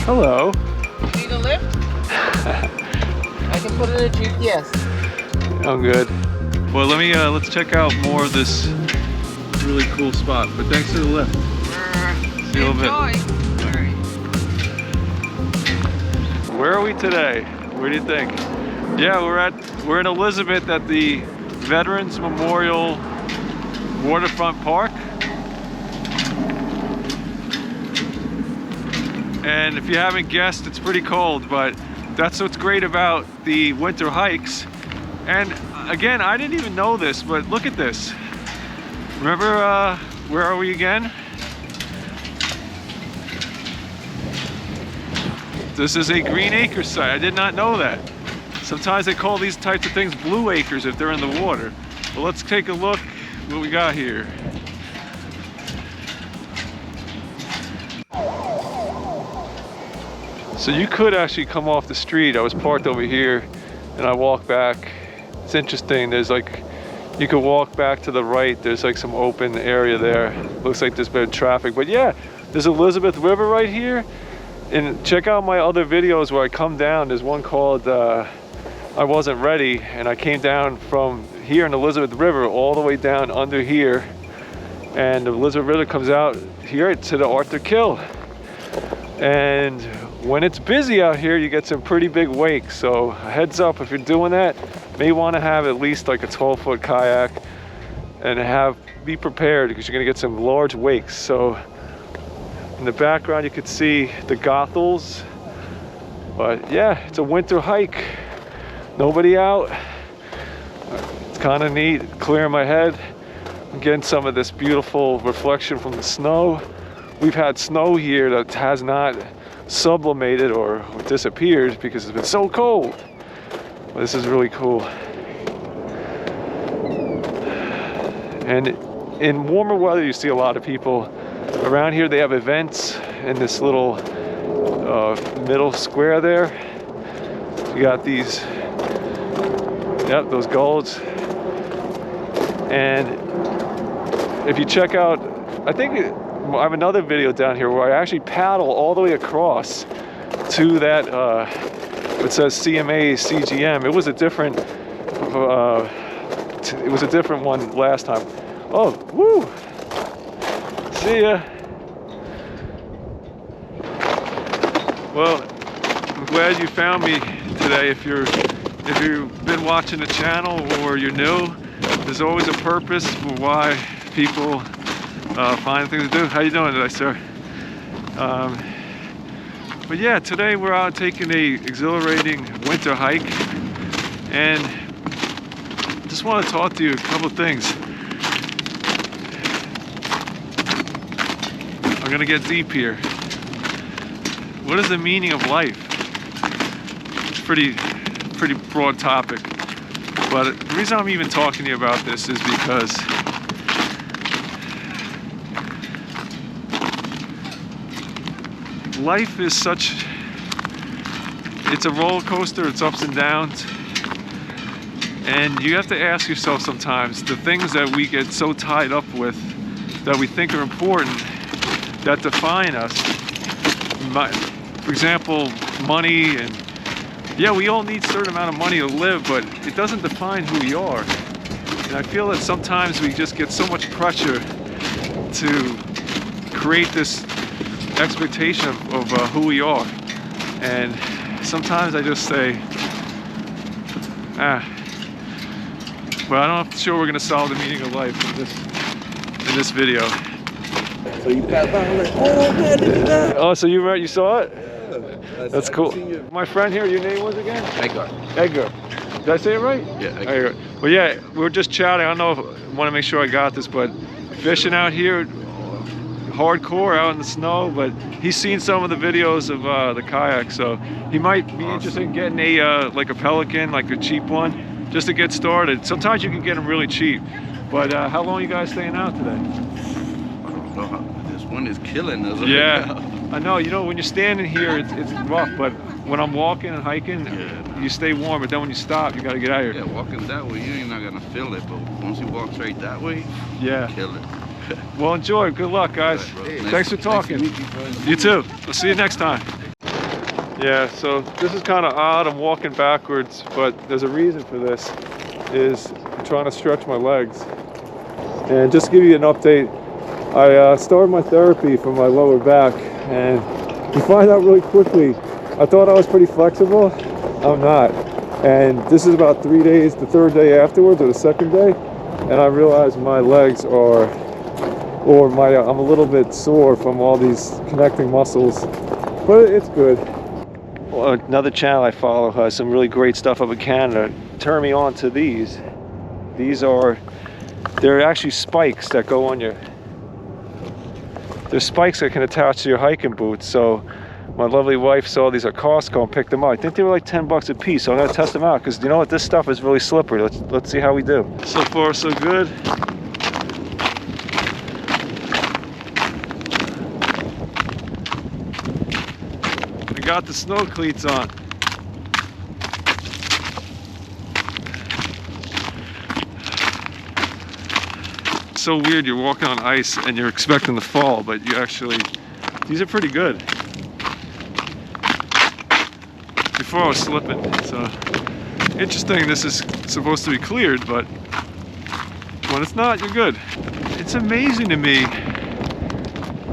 Hello. Need a lift? I can put in a GPS. I'm good. Well, let's check out more of this really cool spot. But thanks for the lift. See you in a little bit. Where are we today? What do you think? Yeah, we're in Elizabeth at the Veterans Memorial Waterfront Park. And if you haven't guessed, it's pretty cold, but that's what's great about the winter hikes. And again, I didn't even know this, but look at this. Remember, where are we again? This is a green acre site. I did not know that. Sometimes they call these types of things blue acres if they're in the water. Well, let's take a look what we got here. So you could actually come off the street. I was parked over here and I walked back. It's interesting, there's like, you could walk back to the right. There's like some open area there. Looks like there's been traffic, but yeah, there's Elizabeth River right here. And check out my other videos where I come down. There's one called I Wasn't Ready, and I came down from here in Elizabeth River all the way down under here. And the Elizabeth River comes out here to the Arthur Kill. And when it's busy out here, you get some pretty big wakes. So heads up, if you're doing that, may want to have at least like a 12-foot kayak and be prepared because you're gonna get some large wakes. So in the background, you could see the Goethals. But yeah, it's a winter hike. Nobody out. It's kind of neat, clearing my head. I'm getting some of this beautiful reflection from the snow. We've had snow here that has not sublimated or disappeared because it's been so cold. But this is really cool. And in warmer weather, you see a lot of people around here. They have events in this little middle square there. You got these, yep, those gulls. And if you check out, I think I have another video down here where I actually paddle all the way across to that, it says CMA CGM. It was a different one last time. Oh, woo! See ya. Well, I'm glad you found me today. If you've been watching the channel or you're new, there's always a purpose for why people find things to do. How you doing today, sir? But yeah, today we're out taking a exhilarating winter hike, and just want to talk to you a couple of things. I'm gonna get deep here. What is the meaning of life? It's pretty broad topic, but the reason I'm even talking to you about this is because life is it's a roller coaster, it's ups and downs. And you have to ask yourself sometimes, the things that we get so tied up with, that we think are important, that define us. For example, money, and yeah, we all need a certain amount of money to live, but it doesn't define who we are. And I feel that sometimes we just get so much pressure to create this expectation of who we are. And sometimes I just say, but I'm not sure we're gonna solve the meaning of life in this video. So you passed by and like, oh man, look at that. Oh, so you saw it? Yeah. That's cool. My friend here, your name was again? Edgar. Edgar. Did I say it right? Yeah, Edgar. Well, yeah, we were just chatting. I don't know if I want to make sure I got this, but fishing out here, hardcore out in the snow, but he's seen some of the videos of the kayak, so he might be interested in getting like a Pelican, like a cheap one, just to get started. Sometimes you can get them really cheap. But how long are you guys staying out today? I don't know. This one is killing us. Yeah, I know. You know, when you're standing here, it's rough, but when I'm walking and hiking, you stay warm, but then when you stop, you got to get out of here. Yeah, walking that way, you're not going to feel it, but once you walk straight that way, kill it. Well, enjoy. Good luck, guys. Right, Thanks for talking. Nice to meet you, You too. I'll see you next time. Yeah, so this is kind of odd. I'm walking backwards, but there's a reason for this. I'm trying to stretch my legs. And just to give you an update, I started my therapy for my lower back, and you find out really quickly. I thought I was pretty flexible. I'm not. And this is about 3 days, the third day afterwards, or the second day, and I realized my legs I'm a little bit sore from all these connecting muscles, but it's good. Well, another channel I follow has some really great stuff up in Canada. Turn me on to these. They're actually spikes that go on there's spikes that can attach to your hiking boots. So my lovely wife saw these at Costco and picked them up. I think they were like 10 bucks a piece, so I'm gonna test them out, because you know what, this stuff is really slippery. Let's see how we do. So far so good. I got the snow cleats on. So weird, you're walking on ice and you're expecting to fall, but these are pretty good. Before I was slipping. So interesting, this is supposed to be cleared, but when it's not, you're good. It's amazing to me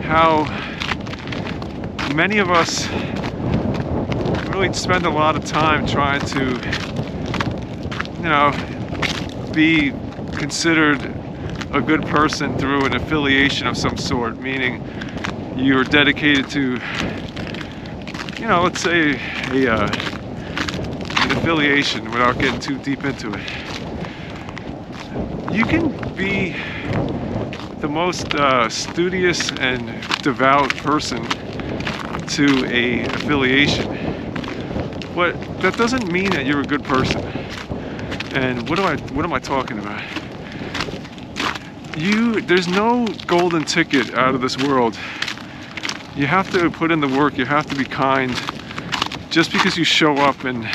how many of us really spend a lot of time trying to, be considered a good person through an affiliation of some sort, meaning you're dedicated to, let's say an affiliation, without getting too deep into it. You can be the most studious and devout person to a affiliation, but that doesn't mean that you're a good person. And what am I talking about? There's no golden ticket out of this world. You have to put in the work, you have to be kind. Just because you show up and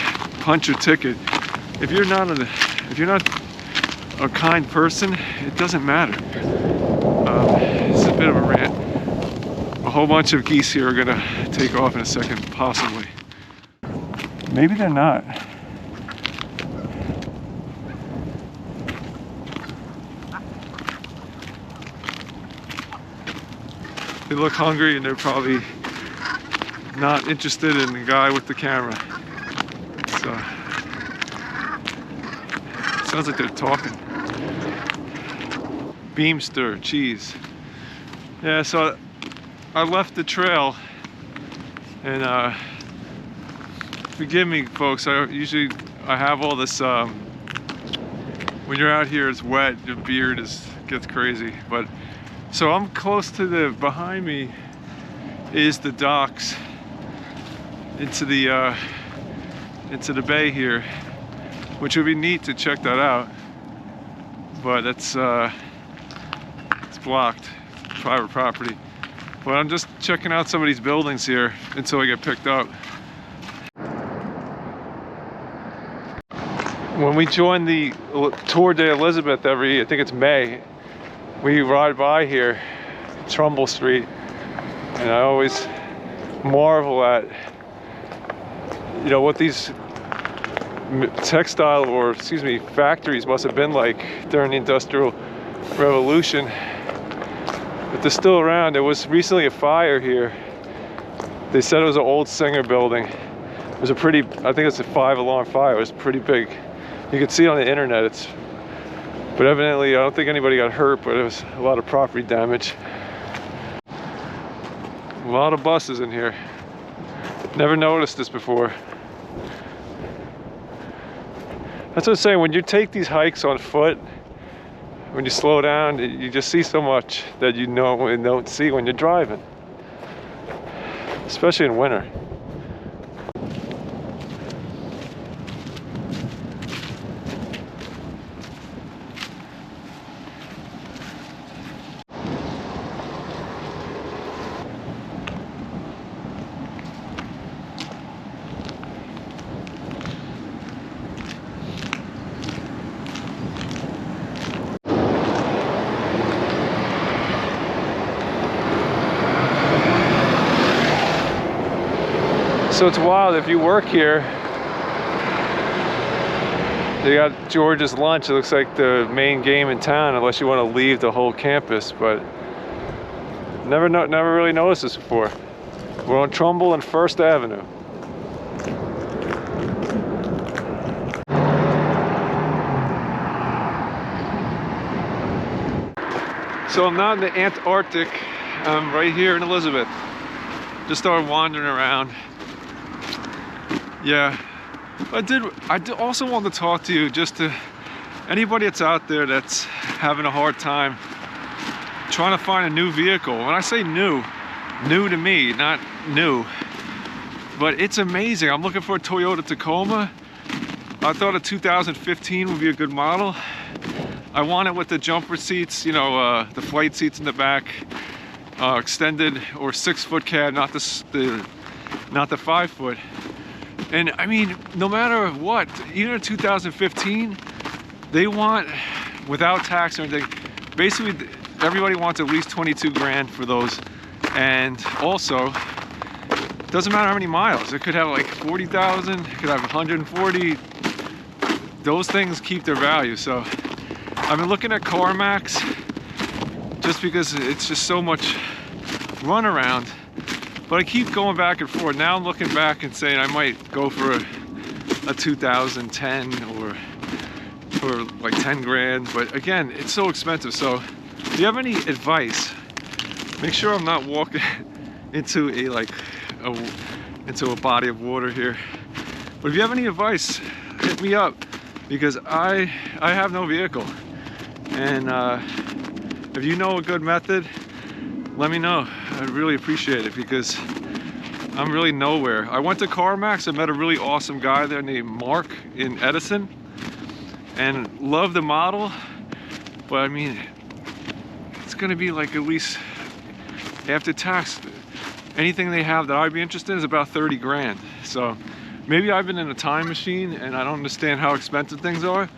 punch your ticket, if you're not a kind person, it doesn't matter. It's a bit of a rant. A whole bunch of geese here are gonna take off in a second, possibly. Maybe they're not. They look hungry and they're probably not interested in the guy with the camera. So, sounds like they're talking. Beamster, cheese. Yeah, so I left the trail, and forgive me folks, I have all this, when you're out here it's wet, your beard gets crazy, but so I'm close to behind me is the docks into the bay here, which would be neat to check that out, but it's blocked, private property. But I'm just checking out some of these buildings here until I get picked up. When we join the Tour de Elizabeth I think it's May, we ride by here, Trumbull Street, and I always marvel at, what these factories must have been like during the Industrial Revolution. But they're still around. There was recently a fire here. They said it was an old Singer building. It was I think it's a 5-alarm fire. It was pretty big. You can see it on the internet. But evidently, I don't think anybody got hurt, but it was a lot of property damage. A lot of buses in here. Never noticed this before. That's what I'm saying, when you take these hikes on foot, when you slow down, you just see so much that you don't see when you're driving. Especially in winter. So it's wild, if you work here, they got George's Lunch. It looks like the main game in town, unless you want to leave the whole campus, but never really noticed this before. We're on Trumbull and First Avenue. So I'm not in the Antarctic, I'm right here in Elizabeth. Just started wandering around. Yeah, I did also want to talk to you, just to anybody that's out there that's having a hard time trying to find a new vehicle. When I say new to me, not new, but it's amazing. I'm looking for a Toyota Tacoma. I thought a 2015 would be a good model. I want it with the jumper seats, you know, the flight seats in the back, extended or 6-foot cab, not the 5-foot. And I mean, no matter what, even in 2015, they want, without tax or anything, basically everybody wants at least 22 grand for those. And also, it doesn't matter how many miles. It could have like 40,000, it could have 140. Those things keep their value. So I've been looking at CarMax just because it's just so much runaround. But I keep going back and forth. Now I'm looking back and saying I might go for a 2010 or for like 10 grand. But again, it's so expensive. So if you have any advice, make sure I'm not walking into a body of water here. But if you have any advice, hit me up, because I have no vehicle. And if you know a good method, let me know. I'd really appreciate it, because I'm really nowhere. I went to CarMax. I met a really awesome guy there named Mark in Edison, and loved the model. But I mean, it's gonna be like at least after tax, anything they have that I'd be interested in is about 30 grand. So maybe I've been in a time machine and I don't understand how expensive things are.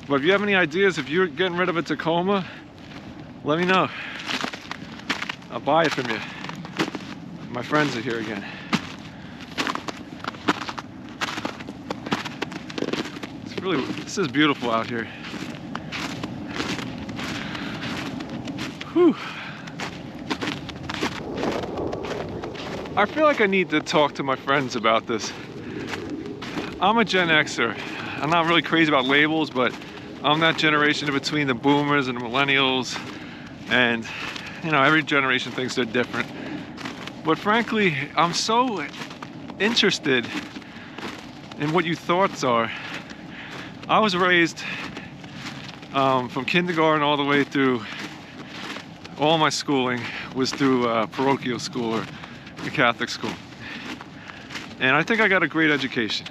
But if you have any ideas, if you're getting rid of a Tacoma, let me know. I'll buy it from you. My friends are here again. This is beautiful out here. Whew. I feel like I need to talk to my friends about this. I'm a Gen Xer. I'm not really crazy about labels, but I'm that generation in between the boomers and the millennials. And, you know, every generation thinks they're different. But frankly, I'm so interested in what your thoughts are. I was raised from kindergarten all the way through, all my schooling was through parochial school or a Catholic school. And I think I got a great education.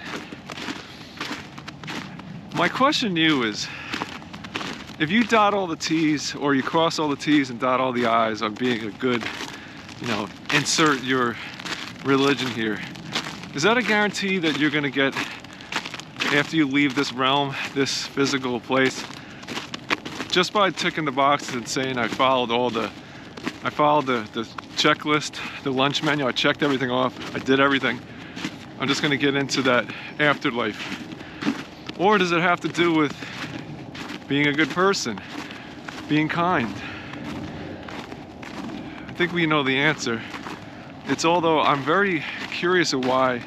My question to you is, if you dot all the T's, or you cross all the T's and dot all the I's on being a good, you know, insert your religion here, is that a guarantee that you're gonna get, after you leave this realm, this physical place, just by ticking the boxes and saying I followed the checklist, the lunch menu, I checked everything off, I did everything, I'm just gonna get into that afterlife? Or does it have to do with being a good person, being kind? I think we know the answer. It's, although I'm very curious of why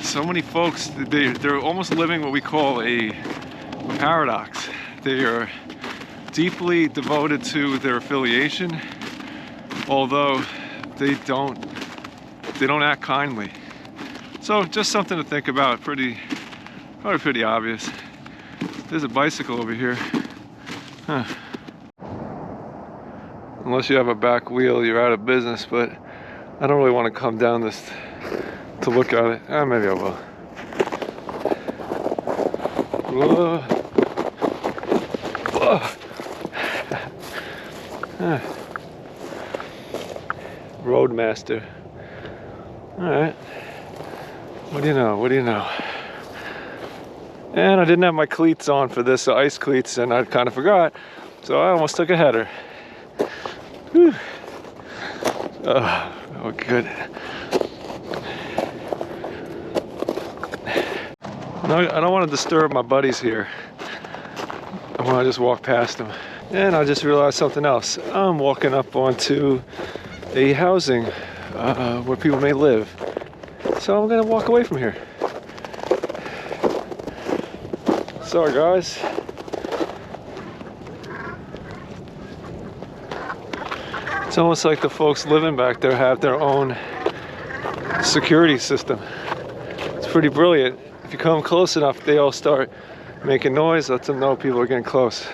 so many folks, they're almost living what we call a paradox. They are deeply devoted to their affiliation, although they don't act kindly. So just something to think about. Probably pretty obvious. There's a bicycle over here. Huh. Unless you have a back wheel, you're out of business, but I don't really want to come down this to look at it. Maybe I will. Roadmaster. Alright. What do you know? What do you know? And I didn't have my cleats on for this, ice cleats, and I kind of forgot. So I almost took a header. Whew. Oh, good. No, I don't want to disturb my buddies here. I want to just walk past them. And I just realized something else. I'm walking up onto a housing where people may live. So I'm gonna walk away from here. Sorry guys. It's almost like the folks living back there have their own security system. It's pretty brilliant. If you come close enough, they all start making noise, lets them know people are getting close.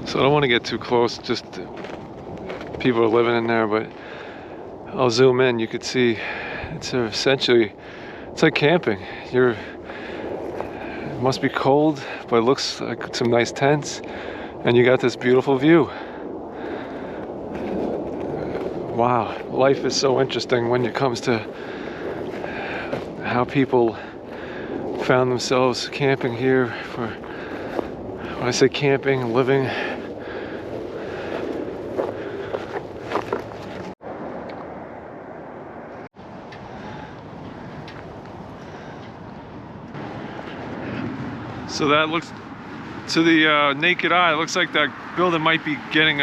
So I don't want to get too close, just people are living in there, but I'll zoom in, you could see it's essentially, it's like camping. It must be cold, but it looks like some nice tents, and you got this beautiful view. Wow, life is so interesting when it comes to how people found themselves camping here for, when I say camping, living. So that looks, to the naked eye, it looks like that building might be getting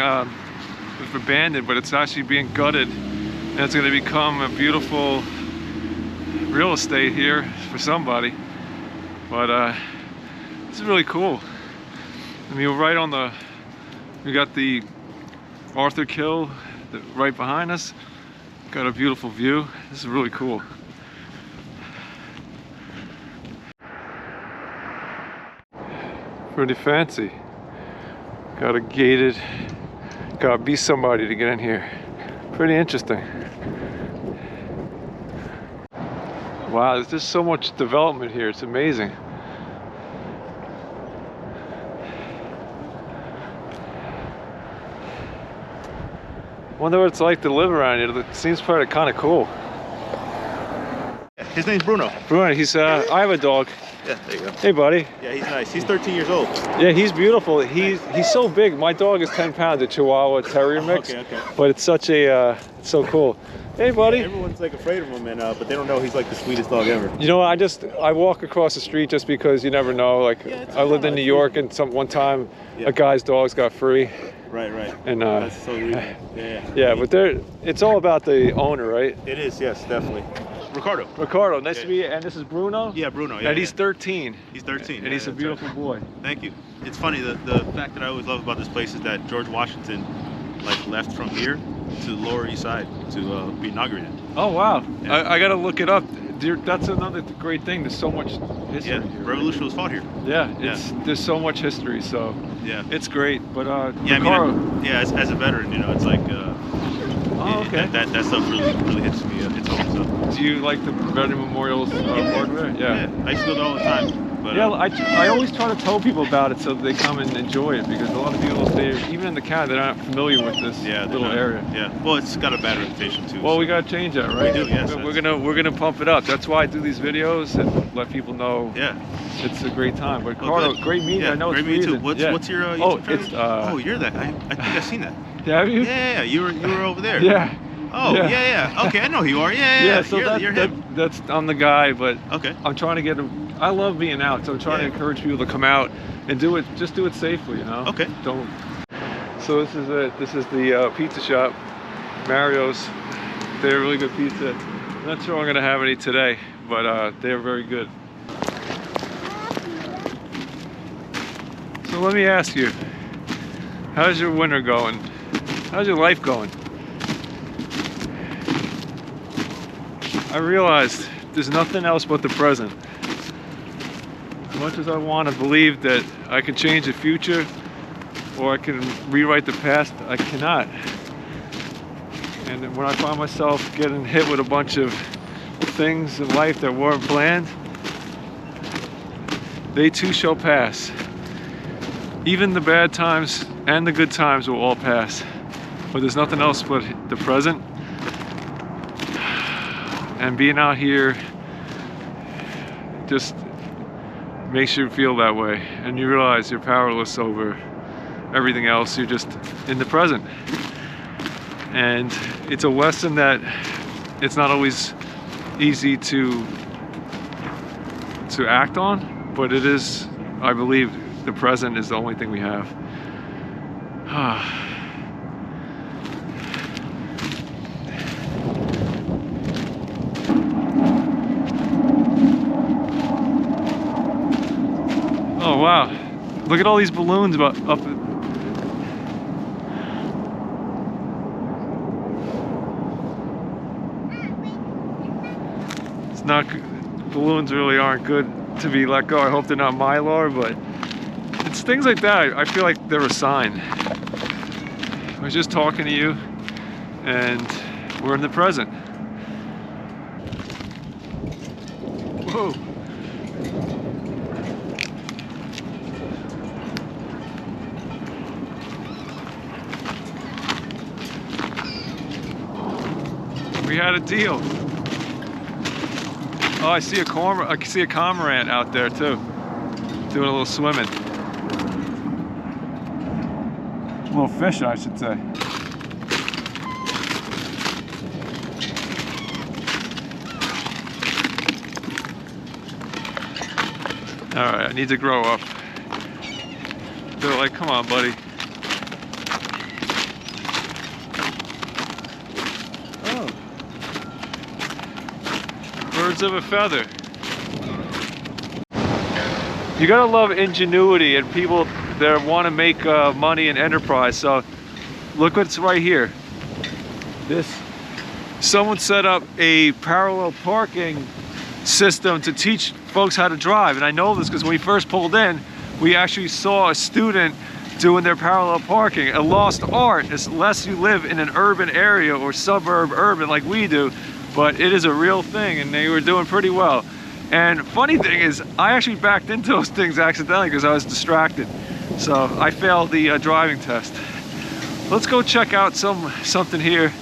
abandoned, but it's actually being gutted, and it's going to become a beautiful real estate here for somebody. But this is really cool. I mean, we're right on the, we got the Arthur Kill right behind us. Got a beautiful view. This is really cool. Pretty fancy. Got a gated, gotta be somebody to get in here. Pretty interesting. Wow, there's just so much development here, it's amazing. Wonder what it's like to live around here. It seems kind of cool. His name's Bruno. Bruno, he's I have a dog. Yeah, there you go. Hey buddy. Yeah, he's nice. He's 13 years old. Yeah, he's beautiful. He's so big. My dog is 10 pounds, a Chihuahua Terrier mix. Okay. But it's such a, it's so cool. Hey buddy. Yeah, everyone's like afraid of him, and but they don't know he's like the sweetest dog ever. You know, I walk across the street just because you never know. Like, yeah, I lived in New York, and one time a guy's dogs got free. Right. And that's so weird. Yeah, but it's all about the owner, right? It is, yes, definitely. Ricardo, nice to meet you. And this is Bruno? Yeah, Bruno. Yeah, and he's 13. He's 13. And he's a beautiful boy. Thank you. It's funny, the fact that I always love about this place is that George Washington left from here to the Lower East Side to be inaugurated. Oh wow! Yeah. I gotta look it up. That's another great thing. There's so much history. Yeah, here. Revolution was fought here. Yeah, there's so much history. So yeah, it's great. But yeah, Ricardo, I mean, as a veteran, you know, it's like okay. that stuff really hits me. It's home. So. Do you like the Veteran Memorials hardware? Yeah, I used to go there all the time. But, yeah, I always try to tell people about it so that they come and enjoy it, because a lot of people, even in the county, they're not familiar with this little area. Yeah, well, it's got a bad reputation too. Well, so we gotta change that, right? We do, yes. We're gonna pump it up. That's why I do these videos and let people know. Yeah, it's a great time. But Ricardo, great meeting. Yeah, I know great it's meeting freezing. too. What's your YouTube channel? It's oh, you're that. I think I've seen that. Have you? Yeah, you were over there. Yeah. Oh, yeah. Okay, I know who you are. Yeah. So you're him. that's I'm the guy, but okay. I'm trying to get him. I love being out, so I'm trying to encourage people to come out and do it. Just do it safely, you know. Okay. Don't. So this is it. This is the pizza shop, Mario's. They're really good pizza. I'm not sure I'm gonna have any today, but they're very good. So let me ask you, how's your winter going? How's your life going? I realized there's nothing else but the present. As much as I want to believe that I can change the future or I can rewrite the past, I cannot. And when I find myself getting hit with a bunch of things in life that weren't planned, they too shall pass. Even the bad times and the good times will all pass. But there's nothing else but the present. And being out here just makes you feel that way. And you realize you're powerless over everything else. You're just in the present. And it's a lesson that it's not always easy to to act on, but it is, I believe, the present is the only thing we have. Oh wow, look at all these balloons up. It's not, balloons really aren't good to be let go. I hope they're not Mylar, but it's things like that. I feel like they're a sign. I was just talking to you and we're in the present. Whoa. We had a deal. Oh, I see a cormorant out there too, doing a little swimming. A little fish, I should say. All right, I need to grow up. They're like, come on, buddy. Birds of a feather. You gotta love ingenuity and people that want to make money and enterprise. So look what's right here. Someone set up a parallel parking system to teach folks how to drive, and I know this because when we first pulled in, we actually saw a student doing their parallel parking. A lost art, unless you live in an urban area or suburb urban like we do. But it is a real thing, and they were doing pretty well. And funny thing is, I actually backed into those things accidentally because I was distracted. So I failed the driving test. Let's go check out something here.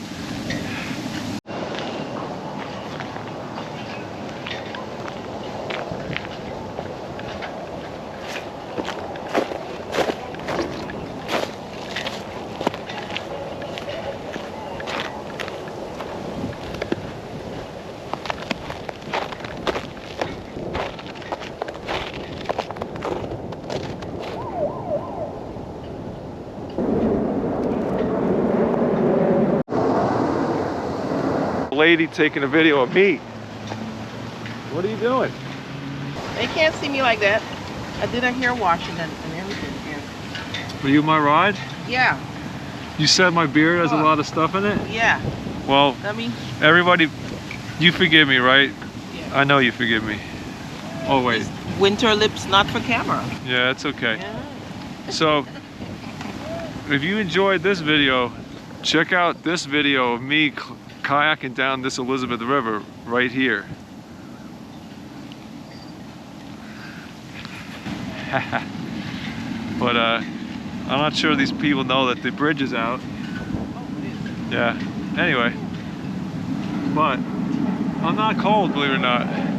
Lady taking a video of me. What are you doing? They can't see me like that. I did a hair washing and everything here. Were you my ride? Yeah. You said my beard has a lot of stuff in it? Yeah. Well, I mean, everybody, you forgive me, right? Yeah. I know you forgive me. Oh wait. Winter lips not for camera. Yeah, it's okay. Yeah. So, if you enjoyed this video, check out this video of me kayaking down this Elizabeth River right here. But I'm not sure these people know that the bridge is out. Yeah, anyway, but I'm not cold, believe it or not.